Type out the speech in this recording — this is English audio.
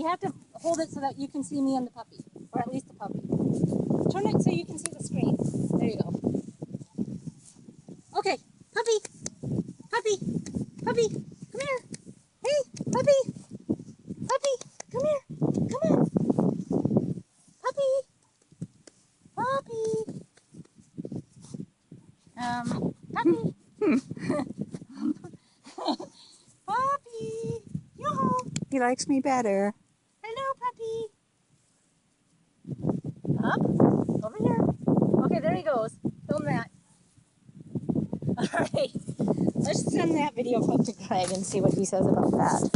You have to hold it so that you can see me and the puppy, or at least the puppy. Turn it so you can see the screen. There you go. Okay, puppy, puppy, puppy, come here. Hey, puppy, puppy, come here. Come on, puppy, puppy, puppy, puppy. Yoo-hoo. He likes me better. Hello, puppy. Up, over here. Okay, there he goes. Film that. All right, let's send that video clip to Craig and see what he says about that.